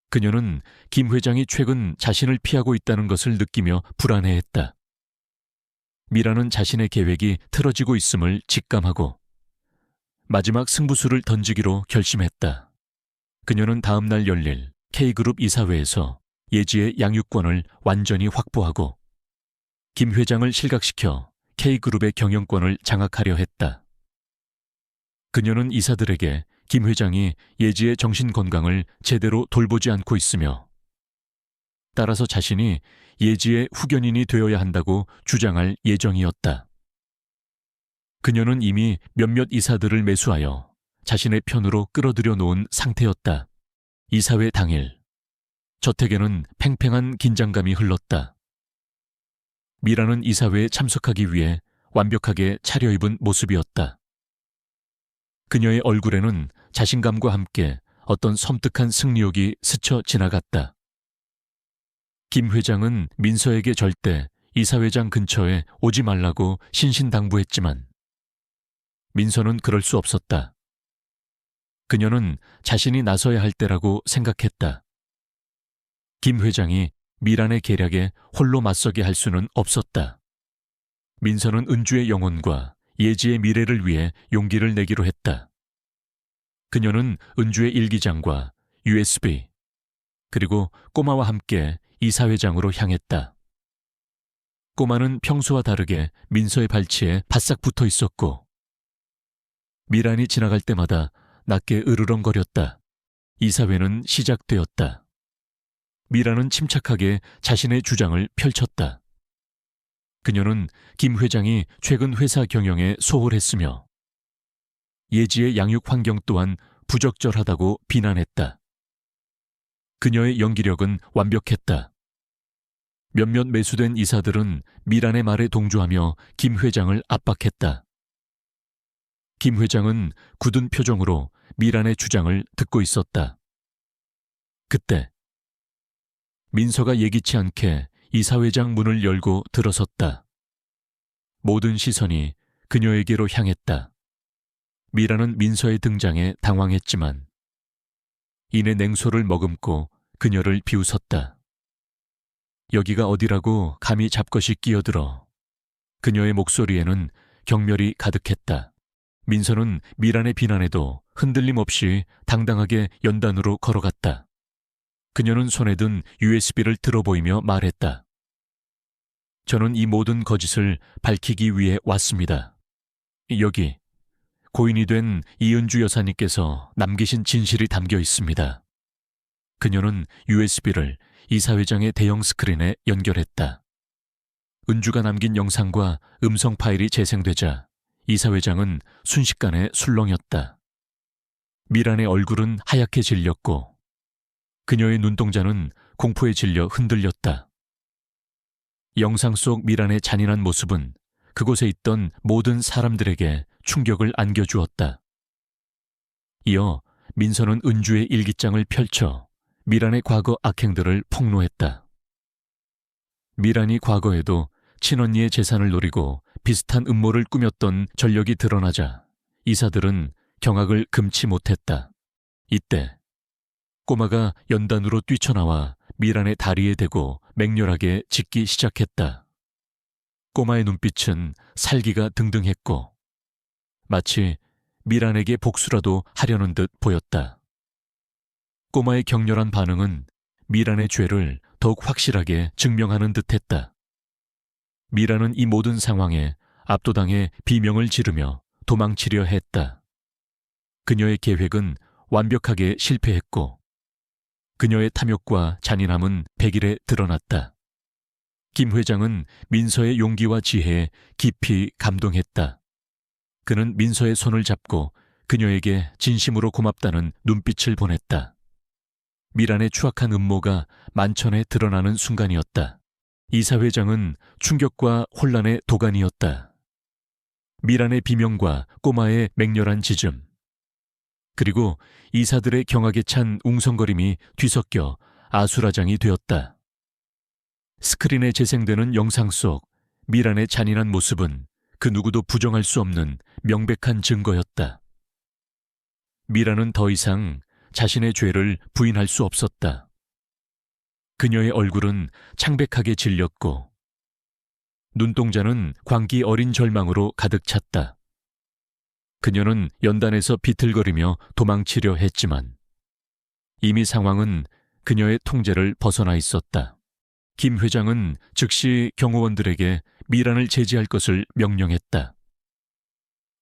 그녀는 김 회장이 최근 자신을 피하고 있다는 것을 느끼며 불안해했다. 미란은 자신의 계획이 틀어지고 있음을 직감하고 마지막 승부수를 던지기로 결심했다. 그녀는 다음 날 열릴 K그룹 이사회에서 예지의 양육권을 완전히 확보하고 김 회장을 실각시켜 K그룹의 경영권을 장악하려 했다. 그녀는 이사들에게 김 회장이 예지의 정신 건강을 제대로 돌보지 않고 있으며 따라서 자신이 예지의 후견인이 되어야 한다고 주장할 예정이었다. 그녀는 이미 몇몇 이사들을 매수하여 자신의 편으로 끌어들여 놓은 상태였다. 이사회 당일 저택에는 팽팽한 긴장감이 흘렀다. 미라는 이사회에 참석하기 위해 완벽하게 차려입은 모습이었다. 그녀의 얼굴에는 자신감과 함께 어떤 섬뜩한 승리욕이 스쳐 지나갔다. 김 회장은 민서에게 절대 이사회장 근처에 오지 말라고 신신당부했지만 민서는 그럴 수 없었다. 그녀는 자신이 나서야 할 때라고 생각했다. 김 회장이 미란의 계략에 홀로 맞서게 할 수는 없었다. 민서는 은주의 영혼과 예지의 미래를 위해 용기를 내기로 했다. 그녀는 은주의 일기장과 USB, 그리고 꼬마와 함께 이사회장으로 향했다. 꼬마는 평소와 다르게 민서의 발치에 바싹 붙어 있었고 미란이 지나갈 때마다 낮게 으르렁거렸다. 이사회는 시작되었다. 미란은 침착하게 자신의 주장을 펼쳤다. 그녀는 김 회장이 최근 회사 경영에 소홀했으며 예지의 양육 환경 또한 부적절하다고 비난했다. 그녀의 연기력은 완벽했다. 몇몇 매수된 이사들은 미란의 말에 동조하며 김 회장을 압박했다. 김 회장은 굳은 표정으로 미란의 주장을 듣고 있었다. 그때 민서가 예기치 않게 이사회장 문을 열고 들어섰다. 모든 시선이 그녀에게로 향했다. 미란은 민서의 등장에 당황했지만 이내 냉소를 머금고 그녀를 비웃었다. 여기가 어디라고 감히 잡것이 끼어들어. 그녀의 목소리에는 경멸이 가득했다. 민서는 미란의 비난에도 흔들림 없이 당당하게 연단으로 걸어갔다. 그녀는 손에 든 USB를 들어보이며 말했다. 저는 이 모든 거짓을 밝히기 위해 왔습니다. 여기 고인이 된 이은주 여사님께서 남기신 진실이 담겨 있습니다. 그녀는 USB를 이사회장의 대형 스크린에 연결했다. 은주가 남긴 영상과 음성 파일이 재생되자 이사회장은 순식간에 술렁였다. 미란의 얼굴은 하얗게 질렸고 그녀의 눈동자는 공포에 질려 흔들렸다. 영상 속 미란의 잔인한 모습은 그곳에 있던 모든 사람들에게 충격을 안겨주었다. 이어 민서는 은주의 일기장을 펼쳐 미란의 과거 악행들을 폭로했다. 미란이 과거에도 친언니의 재산을 노리고 비슷한 음모를 꾸몄던 전력이 드러나자 이사들은 경악을 금치 못했다. 이때 꼬마가 연단으로 뛰쳐나와 미란의 다리에 대고 맹렬하게 짖기 시작했다. 꼬마의 눈빛은 살기가 등등했고 마치 미란에게 복수라도 하려는 듯 보였다. 꼬마의 격렬한 반응은 미란의 죄를 더욱 확실하게 증명하는 듯했다. 미란은 이 모든 상황에 압도당해 비명을 지르며 도망치려 했다. 그녀의 계획은 완벽하게 실패했고 그녀의 탐욕과 잔인함은 백일에 드러났다. 김 회장은 민서의 용기와 지혜에 깊이 감동했다. 그는 민서의 손을 잡고 그녀에게 진심으로 고맙다는 눈빛을 보냈다. 미란의 추악한 음모가 만천에 드러나는 순간이었다. 이사회장은 충격과 혼란의 도가니였다. 미란의 비명과 꼬마의 맹렬한 짖음, 그리고 이사들의 경악에 찬 웅성거림이 뒤섞여 아수라장이 되었다. 스크린에 재생되는 영상 속 미란의 잔인한 모습은 그 누구도 부정할 수 없는 명백한 증거였다. 미란은 더 이상 자신의 죄를 부인할 수 없었다. 그녀의 얼굴은 창백하게 질렸고 눈동자는 광기 어린 절망으로 가득 찼다. 그녀는 연단에서 비틀거리며 도망치려 했지만 이미 상황은 그녀의 통제를 벗어나 있었다. 김 회장은 즉시 경호원들에게 미란을 제지할 것을 명령했다.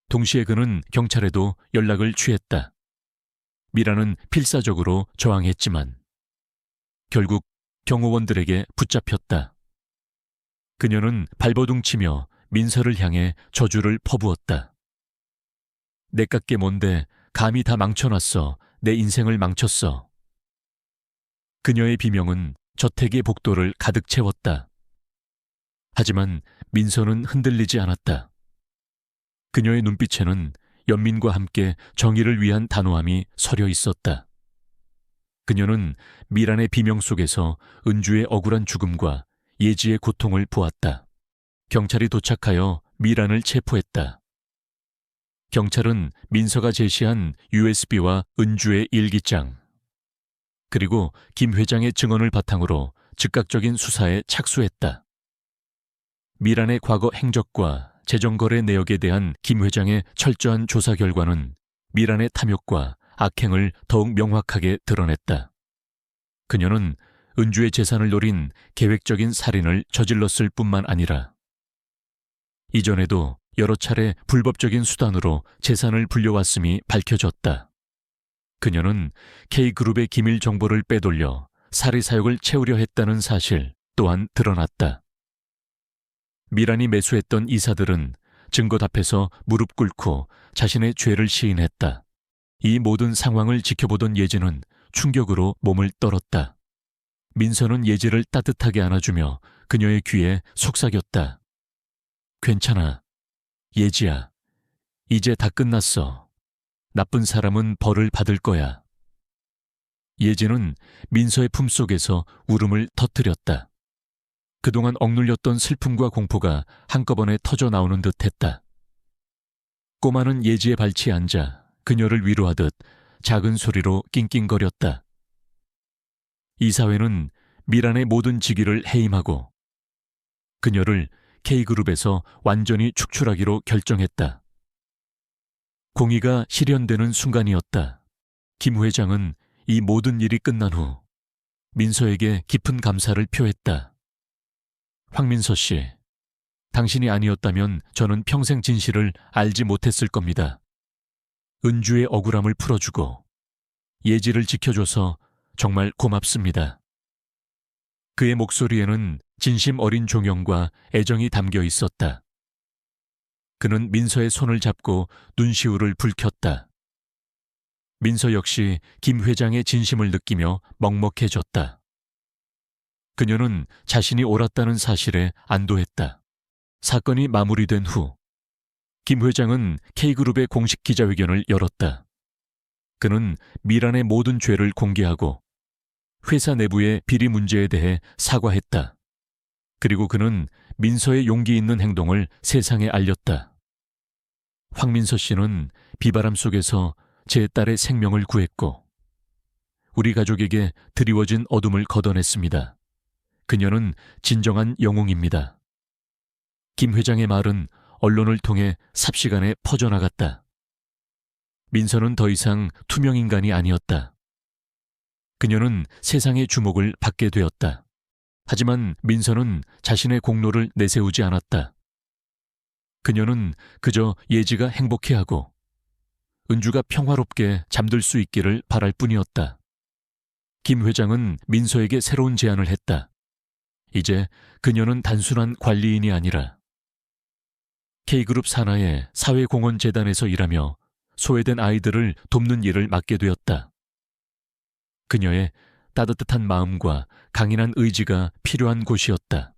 동시에 그는 경찰에도 연락을 취했다. 미란은 필사적으로 저항했지만 결국 경호원들에게 붙잡혔다. 그녀는 발버둥치며 민서를 향해 저주를 퍼부었다. 내 깎게 뭔데 감히 다 망쳐놨어. 내 인생을 망쳤어. 그녀의 비명은 저택의 복도를 가득 채웠다. 하지만 민서는 흔들리지 않았다. 그녀의 눈빛에는 연민과 함께 정의를 위한 단호함이 서려 있었다. 그녀는 미란의 비명 속에서 은주의 억울한 죽음과 예지의 고통을 보았다. 경찰이 도착하여 미란을 체포했다. 경찰은 민서가 제시한 USB와 은주의 일기장, 그리고 김 회장의 증언을 바탕으로 즉각적인 수사에 착수했다. 미란의 과거 행적과 재정거래 내역에 대한 김 회장의 철저한 조사 결과는 미란의 탐욕과 악행을 더욱 명확하게 드러냈다. 그녀는 은주의 재산을 노린 계획적인 살인을 저질렀을 뿐만 아니라 이전에도 여러 차례 불법적인 수단으로 재산을 불려왔음이 밝혀졌다. 그녀는 K그룹의 기밀 정보를 빼돌려 사리 사욕을 채우려 했다는 사실 또한 드러났다. 미란이 매수했던 이사들은 증거 앞에서 무릎 꿇고 자신의 죄를 시인했다. 이 모든 상황을 지켜보던 예지는 충격으로 몸을 떨었다. 민서는 예지를 따뜻하게 안아주며 그녀의 귀에 속삭였다. 괜찮아. 예지야. 이제 다 끝났어. 나쁜 사람은 벌을 받을 거야. 예지는 민서의 품속에서 울음을 터뜨렸다. 그동안 억눌렸던 슬픔과 공포가 한꺼번에 터져 나오는 듯했다. 꼬마는 예지의 발치에 앉아 그녀를 위로하듯 작은 소리로 낑낑거렸다. 이사회는 미란의 모든 직위를 해임하고 그녀를 K그룹에서 완전히 축출하기로 결정했다. 공의가 실현되는 순간이었다. 김 회장은 이 모든 일이 끝난 후 민서에게 깊은 감사를 표했다. 황민서 씨, 당신이 아니었다면 저는 평생 진실을 알지 못했을 겁니다. 은주의 억울함을 풀어주고 예지를 지켜줘서 정말 고맙습니다. 그의 목소리에는 진심 어린 존경과 애정이 담겨 있었다. 그는 민서의 손을 잡고 눈시울을 붉혔다. 민서 역시 김 회장의 진심을 느끼며 먹먹해졌다. 그녀는 자신이 옳았다는 사실에 안도했다. 사건이 마무리된 후 김 회장은 K그룹의 공식 기자회견을 열었다. 그는 미란의 모든 죄를 공개하고 회사 내부의 비리 문제에 대해 사과했다. 그리고 그는 민서의 용기 있는 행동을 세상에 알렸다. 황민서 씨는 비바람 속에서 제 딸의 생명을 구했고 우리 가족에게 드리워진 어둠을 걷어냈습니다. 그녀는 진정한 영웅입니다. 김 회장의 말은 언론을 통해 삽시간에 퍼져나갔다. 민서는 더 이상 투명인간이 아니었다. 그녀는 세상의 주목을 받게 되었다. 하지만 민서는 자신의 공로를 내세우지 않았다. 그녀는 그저 예지가 행복해하고 은주가 평화롭게 잠들 수 있기를 바랄 뿐이었다. 김 회장은 민서에게 새로운 제안을 했다. 이제 그녀는 단순한 관리인이 아니라 K그룹 산하의 사회공헌재단에서 일하며 소외된 아이들을 돕는 일을 맡게 되었다. 그녀의 따뜻한 마음과 강인한 의지가 필요한 곳이었다.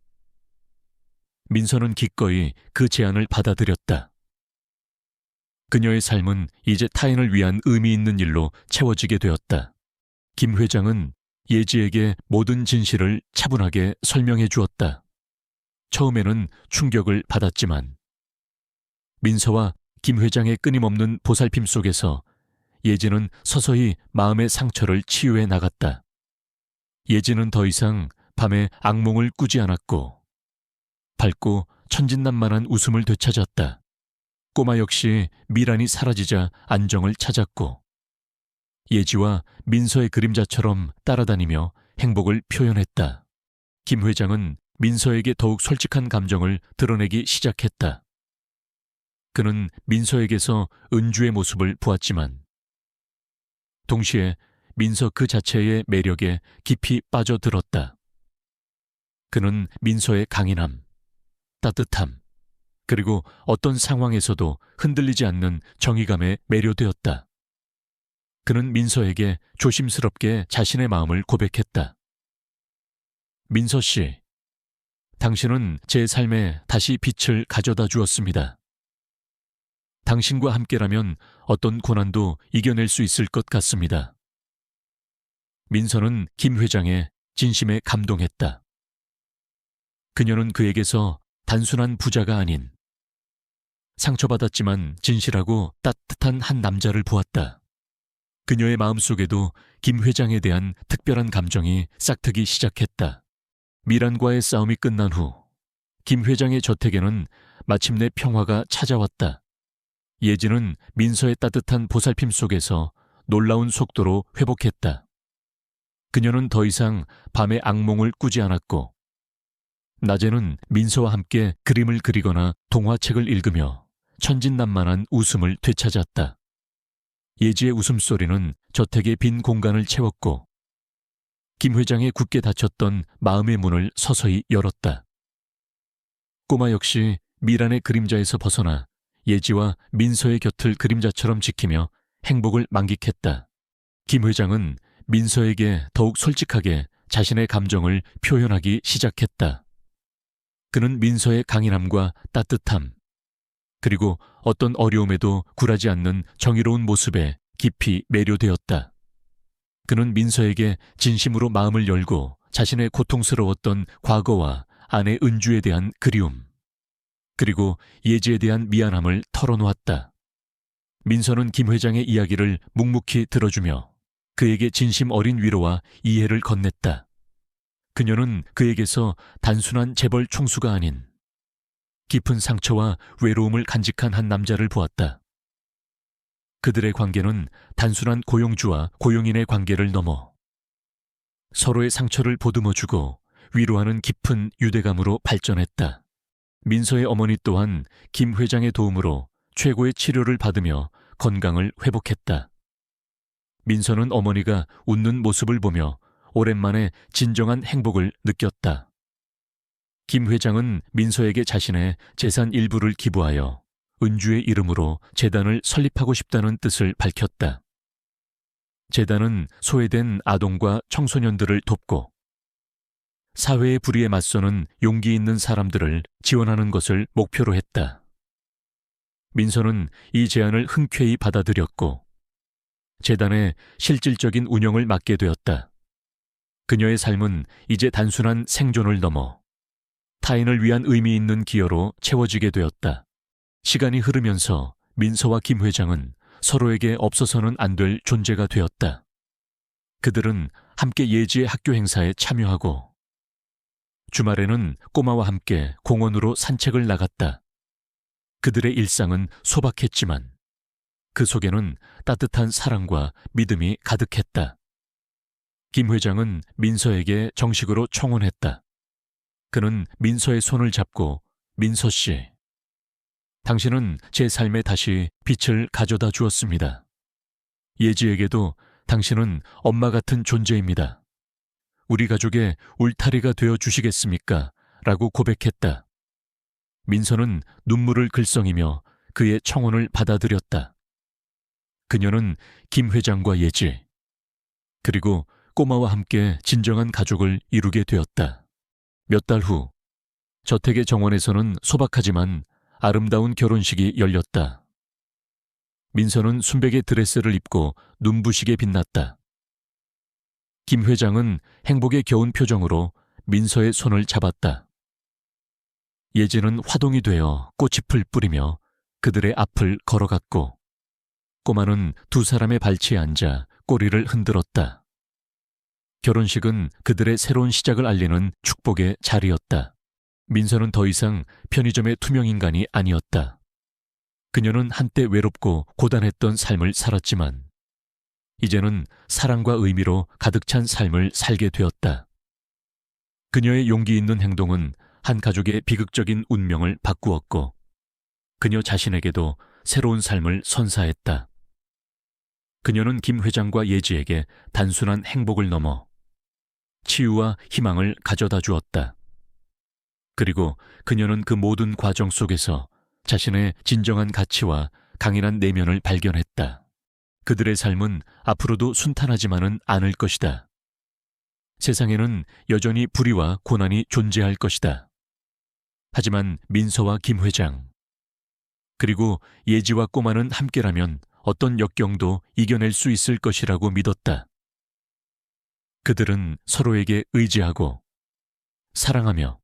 민서는 기꺼이 그 제안을 받아들였다. 그녀의 삶은 이제 타인을 위한 의미 있는 일로 채워지게 되었다. 김 회장은 예지에게 모든 진실을 차분하게 설명해 주었다. 처음에는 충격을 받았지만 민서와 김 회장의 끊임없는 보살핌 속에서 예지는 서서히 마음의 상처를 치유해 나갔다. 예지는 더 이상 밤에 악몽을 꾸지 않았고 밝고 천진난만한 웃음을 되찾았다. 꼬마 역시 미란이 사라지자 안정을 찾았고 예지와 민서의 그림자처럼 따라다니며 행복을 표현했다. 김 회장은 민서에게 더욱 솔직한 감정을 드러내기 시작했다. 그는 민서에게서 은주의 모습을 보았지만 동시에 민서 그 자체의 매력에 깊이 빠져들었다. 그는 민서의 강인함, 따뜻함, 그리고 어떤 상황에서도 흔들리지 않는 정의감에 매료되었다. 그는 민서에게 조심스럽게 자신의 마음을 고백했다. 민서 씨, 당신은 제 삶에 다시 빛을 가져다 주었습니다. 당신과 함께라면 어떤 고난도 이겨낼 수 있을 것 같습니다. 민서는 김 회장의 진심에 감동했다. 그녀는 그에게서 단순한 부자가 아닌 상처받았지만 진실하고 따뜻한 한 남자를 보았다. 그녀의 마음속에도 김 회장에 대한 특별한 감정이 싹트기 시작했다. 미란과의 싸움이 끝난 후 김 회장의 저택에는 마침내 평화가 찾아왔다. 예지는 민서의 따뜻한 보살핌 속에서 놀라운 속도로 회복했다. 그녀는 더 이상 밤에 악몽을 꾸지 않았고 낮에는 민서와 함께 그림을 그리거나 동화책을 읽으며 천진난만한 웃음을 되찾았다. 예지의 웃음소리는 저택의 빈 공간을 채웠고 김 회장의 굳게 닫혔던 마음의 문을 서서히 열었다. 꼬마 역시 미란의 그림자에서 벗어나 예지와 민서의 곁을 그림자처럼 지키며 행복을 만끽했다. 김 회장은 민서에게 더욱 솔직하게 자신의 감정을 표현하기 시작했다. 그는 민서의 강인함과 따뜻함, 그리고 어떤 어려움에도 굴하지 않는 정의로운 모습에 깊이 매료되었다. 그는 민서에게 진심으로 마음을 열고 자신의 고통스러웠던 과거와 아내 은주에 대한 그리움, 그리고 예지에 대한 미안함을 털어놓았다. 민서는 김 회장의 이야기를 묵묵히 들어주며 그에게 진심 어린 위로와 이해를 건넸다. 그녀는 그에게서 단순한 재벌 총수가 아닌 깊은 상처와 외로움을 간직한 한 남자를 보았다. 그들의 관계는 단순한 고용주와 고용인의 관계를 넘어 서로의 상처를 보듬어주고 위로하는 깊은 유대감으로 발전했다. 민서의 어머니 또한 김 회장의 도움으로 최고의 치료를 받으며 건강을 회복했다. 민서는 어머니가 웃는 모습을 보며 오랜만에 진정한 행복을 느꼈다. 김 회장은 민서에게 자신의 재산 일부를 기부하여 은주의 이름으로 재단을 설립하고 싶다는 뜻을 밝혔다. 재단은 소외된 아동과 청소년들을 돕고 사회의 불의에 맞서는 용기 있는 사람들을 지원하는 것을 목표로 했다. 민서는 이 제안을 흔쾌히 받아들였고 재단의 실질적인 운영을 맡게 되었다. 그녀의 삶은 이제 단순한 생존을 넘어 타인을 위한 의미 있는 기여로 채워지게 되었다. 시간이 흐르면서 민서와 김 회장은 서로에게 없어서는 안 될 존재가 되었다. 그들은 함께 예지의 학교 행사에 참여하고 주말에는 꼬마와 함께 공원으로 산책을 나갔다. 그들의 일상은 소박했지만 그 속에는 따뜻한 사랑과 믿음이 가득했다. 김 회장은 민서에게 정식으로 청혼했다. 그는 민서의 손을 잡고 민서 씨, 당신은 제 삶에 다시 빛을 가져다 주었습니다. 예지에게도 당신은 엄마 같은 존재입니다. 우리 가족의 울타리가 되어 주시겠습니까? 라고 고백했다. 민서는 눈물을 글썽이며 그의 청혼을 받아들였다. 그녀는 김 회장과 예지, 그리고 꼬마와 함께 진정한 가족을 이루게 되었다. 몇 달 후, 저택의 정원에서는 소박하지만 아름다운 결혼식이 열렸다. 민서는 순백의 드레스를 입고 눈부시게 빛났다. 김 회장은 행복에 겨운 표정으로 민서의 손을 잡았다. 예지는 화동이 되어 꽃잎을 뿌리며 그들의 앞을 걸어갔고 꼬마는 두 사람의 발치에 앉아 꼬리를 흔들었다. 결혼식은 그들의 새로운 시작을 알리는 축복의 자리였다. 민서는 더 이상 편의점의 투명인간이 아니었다. 그녀는 한때 외롭고 고단했던 삶을 살았지만 이제는 사랑과 의미로 가득 찬 삶을 살게 되었다. 그녀의 용기 있는 행동은 한 가족의 비극적인 운명을 바꾸었고 그녀 자신에게도 새로운 삶을 선사했다. 그녀는 김 회장과 예지에게 단순한 행복을 넘어 치유와 희망을 가져다 주었다. 그리고 그녀는 그 모든 과정 속에서 자신의 진정한 가치와 강인한 내면을 발견했다. 그들의 삶은 앞으로도 순탄하지만은 않을 것이다. 세상에는 여전히 불의와 고난이 존재할 것이다. 하지만 민서와 김 회장, 그리고 예지와 꼬마는 함께라면 어떤 역경도 이겨낼 수 있을 것이라고 믿었다. 그들은 서로에게 의지하고 사랑하며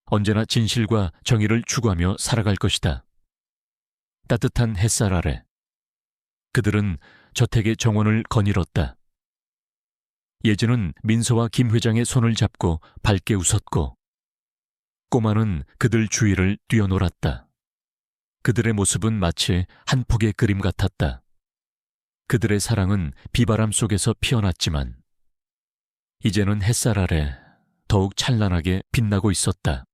언제나 진실과 정의를 추구하며 살아갈 것이다. 따뜻한 햇살 아래 그들은 저택의 정원을 거닐었다. 예지는 민서와 김 회장의 손을 잡고 밝게 웃었고 꼬마는 그들 주위를 뛰어놀았다. 그들의 모습은 마치 한 폭의 그림 같았다. 그들의 사랑은 비바람 속에서 피어났지만 이제는 햇살 아래 더욱 찬란하게 빛나고 있었다.